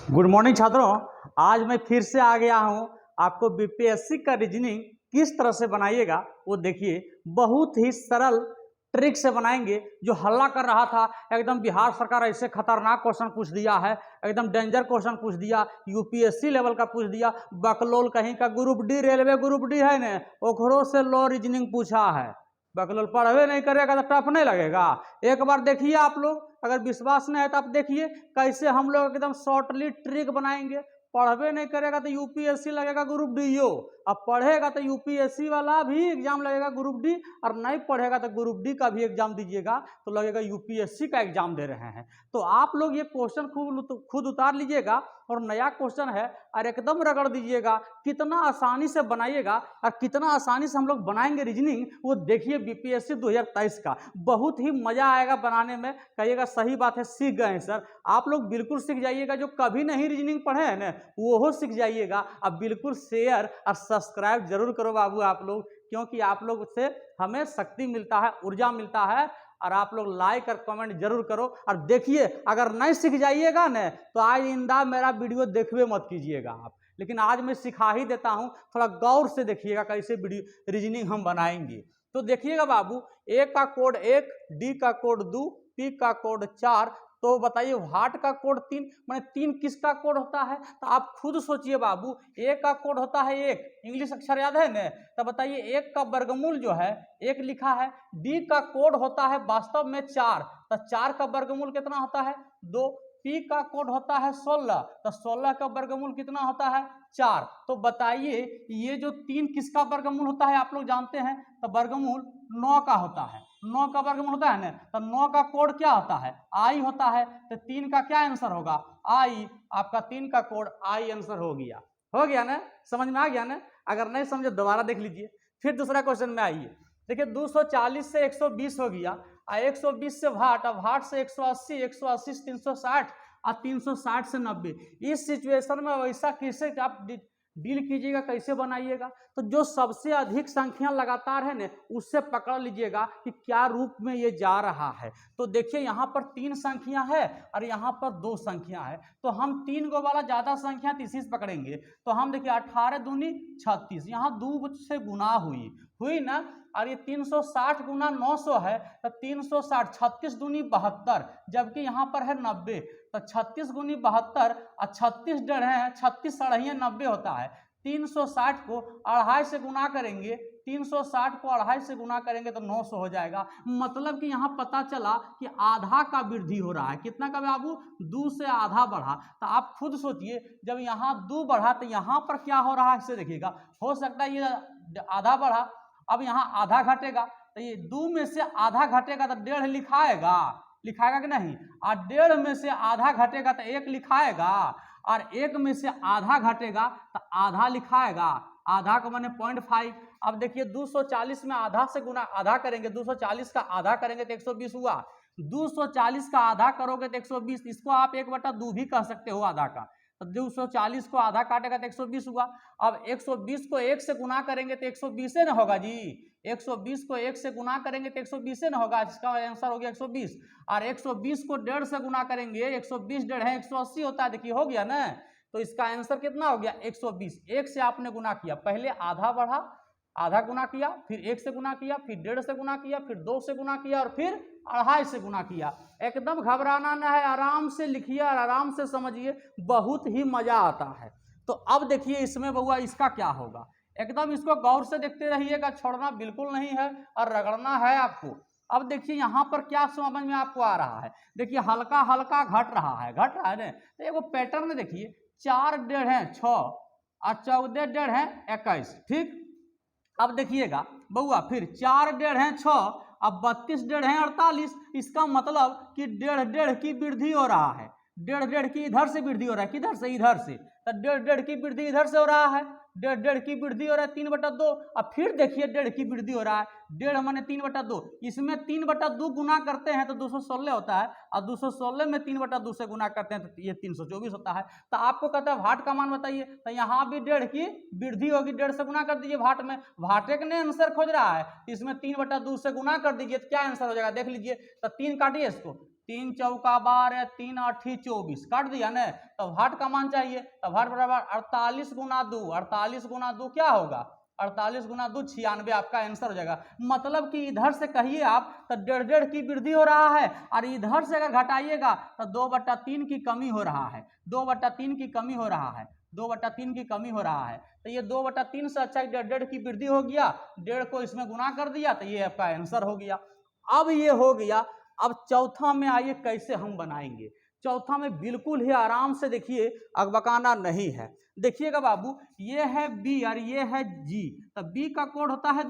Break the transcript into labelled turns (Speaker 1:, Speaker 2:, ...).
Speaker 1: Good morning छात्रों, आज मैं फिर से आ गया हूं। आपको बीपीएससी का रीजनिंग किस तरह से बनाइएगा वो देखिए। बहुत ही सरल ट्रिक से बनाएंगे। जो हल्ला कर रहा था एकदम बिहार सरकार ऐसे खतरनाक क्वेश्चन पूछ दिया है, एकदम डेंजर क्वेश्चन पूछ दिया, यूपीएससी लेवल का पूछ दिया, बकलोल कहीं का group D railway group D है न, ओकरो से लो रीजनिंग पूछा है। बकलोल पढ़वे नहीं करेगा तो टफ नहीं लगेगा। एक बार देखिए आप लोग, अगर विश्वास नहीं है तो आप देखिए कैसे हम लोग एकदम शॉर्टली ट्रिक बनाएंगे। पढ़वे नहीं करेगा तो यूपीएससी लगेगा ग्रुप डी यो, अब पढ़ेगा तो यूपीएससी वाला भी एग्जाम लगेगा ग्रुप डी, और नहीं पढ़ेगा तो ग्रुप डी का भी एग्जाम दीजिएगा तो लगेगा यूपीएससी का एग्जाम दे रहे हैं। तो आप लोग ये क्वेश्चन खुद उतार लीजिएगा और नया क्वेश्चन है और एकदम रगड़ दीजिएगा। कितना आसानी से बनाइएगा और कितना आसानी से हम लोग बनाएंगे रीजनिंग, वो देखिए बीपीएससी 2023 का। बहुत ही मजा आएगा बनाने में। कहिएगा सही बात है, सीख गए हैं सर। आप लोग बिल्कुल सीख जाइएगा। जो कभी नहीं रीजनिंग पढ़े हैं ना वो सीख जाइएगा। अब बिल्कुल शेयर और सब्सक्राइब जरूर करो बाबू आप लोग, क्योंकि आप लोग से हमें शक्ति मिलता है, ऊर्जा मिलता है। और आप लोग लाइक और कमेंट जरूर करो। और देखिए, अगर नहीं सीख जाइएगा ना तो आइंदा मेरा वीडियो देखवे मत कीजिएगा आप। लेकिन आज मैं सिखा ही देता हूं, थोड़ा गौर से देखिएगा कैसे वीडियो रीजनिंग हम बनाएंगे। तो देखिएगा बाबू, ए का कोड 1, डी का कोड 2, पी का कोड 4, तो बताइए व्हाट का कोड 3, माने 3 किसका कोड होता है? तो आप खुद सोचिए बाबू। ए का कोड होता है 1, इंग्लिश अक्षर याद है ना? तो बताइए 1 का वर्गमूल जो है 1 लिखा है। डी का कोड होता है वास्तव में 4, तो 4 का वर्गमूल कितना होता है? 2। पी का कोड होता है 16, तो 16 का वर्गमूल कितना होता है? 4। तो बताइए ये जो 3 किसका वर्गमूल होता है आप लोग जानते हैं? तो वर्गमूल 9 का होता है। 9 का वर्गमूल होता है ना, तो 9 का कोड क्या होता है? आई होता है। तो 3 का क्या आंसर होगा? आई। आपका 3 का कोड आई आंसर हो गया ना? समझ में आ गया ना? अगर नहीं समझे दोबारा देख लीजिए। फिर दूसरा क्वेश्चन में आइए। देखिए 240 से 120 हो गया, 120 से भाट, अब भाट से 180, 180 से 360 और 360 से 90। इस सिचुएशन में वैसा कैसे आप डील कीजिएगा, कैसे बनाइएगा? तो जो सबसे अधिक संख्या लगातार है ना उससे पकड़ लीजिएगा कि क्या रूप में ये जा रहा है। तो देखिए यहाँ पर 3 संख्या है और यहाँ पर 2 संख्या है, तो हम 3 को वाला ज्यादा संख्या इसी से पकड़ेंगे। तो हम देखिए 18 दूनी 36, यहाँ 2 से गुना हुई ना, और ये 360 गुना 900 है, तो 360, 36 दूनी 72, जबकि यहाँ पर है 90, तो 36 गुनी 72 और 36 डेढ़ है, 36 अढ़ाई 90 होता है। 360 को अढ़ाई से गुना करेंगे, 360 को अढ़ाई से गुना करेंगे तो 900 हो जाएगा। मतलब कि यहाँ पता चला कि आधा का वृद्धि हो रहा है। कितना का बाबू? 2 से आधा बढ़ा। तो आप खुद सोचिए, जब यहाँ 2 बढ़ा तो यहाँ पर क्या हो रहा है इसे देखिएगा। हो सकता है ये आधा बढ़ा, अब यहाँ आधा घटेगा, तो ये 2 में से आधा घटेगा तो 1.5 लिखाएगा कि नहीं? और 1.5 में से आधा घटेगा तो 1 लिखाएगा, और 1 में से आधा घटेगा तो आधा लिखाएगा। आधा को मैंने 0.5। अब देखिए 240 में आधा से गुना आधा करेंगे, 240 का आधा करेंगे तो 120 हुआ। 240 का आधा करोगे तो 120, इसको आप 1/2 भी कह सकते हो आधा का। तो 240 को आधा काटेगा तो 120 हुआ। अब 120 को 1 से गुना करेंगे तो 120 ना होगा जी। 120 को 1 से गुना करेंगे तो 120 ना होगा, इसका आंसर हो गया 120। और 120 को 1.5 से गुना करेंगे, 120 डेढ़ है 180 होता है, देखिए हो गया ना। तो इसका आंसर कितना हो गया? 120। 1 से आपने गुना किया, पहले आधा बढ़ा, आधा गुना किया, फिर 1 से गुना किया, फिर 1.5 से गुना किया, फिर 2 से गुना किया और फिर अढ़ाई से गुना किया। एकदम घबराना ना है, आराम से लिखिए और आराम से समझिए, बहुत ही मजा आता है। तो अब देखिए इसमें बउआ इसका क्या होगा, एकदम इसको गौर से देखते रहिएगा, छोड़ना बिल्कुल नहीं है और रगड़ना है आपको। अब देखिए यहाँ पर क्या समझ में आपको आ रहा है। देखिए हल्का हल्का घट रहा है ना। तो एगो पैटर्न देखिए, 4 डेढ़ है 6 और 14 डेढ़ है 21, ठीक। अब देखिएगा बउआ, फिर 4 डेढ़ है 6, अब 32 डेढ़ है 48। इसका मतलब कि 1.5 की वृद्धि हो रहा है। 1.5 की इधर से वृद्धि हो रहा है, किधर से? इधर से। तो 1.5 की वृद्धि इधर से हो रहा है, 1.5 की वृद्धि हो रहा है 3/2। अब फिर देखिए 1.5 की वृद्धि हो रहा है, 1.5 माने 3/2। इसमें 3/2 गुना करते हैं तो 216 होता है, और 216 में 3/2 से गुना करते हैं तो ये 324 होता है। तो आपको कहता है भाट का मान बताइए, तो यहाँ भी 1.5 की वृद्धि होगी, 1.5 से गुना कर दीजिए भाट में। भाटे के ने आंसर खोज रहा है, इसमें 3/2 से गुना कर दीजिए तो क्या आंसर हो जाएगा देख लीजिए। तो 3 काटिए इसको, 3 चौका 12, 3 आठी 24, काट दिया ना। तो हट का मान चाहिए, तब हट बराबर 48 गुना 2, 48 गुना 2 क्या होगा, 48 गुना 2 96, आपका आंसर हो जाएगा। मतलब कि इधर से कहिए आप तो 1.5 की वृद्धि हो रहा है, और इधर से अगर घटाइएगा तो 2/3 की कमी हो रहा है, 2/3 की कमी हो रहा है, 2/3 की कमी हो रहा है। तो ये 2/3 से अच्छा 1.5 की वृद्धि हो गया, 1.5 को इसमें गुना कर दिया, तो ये आपका आंसर हो गया। अब ये हो गया। अब चौथा में आइए कैसे हम बनाएंगे। चौथा में बिल्कुल ही आराम से देखिए, अकबकाना नहीं है। देखिएगा बाबू, ये है बी और ये है जी, तो बी का कोड होता है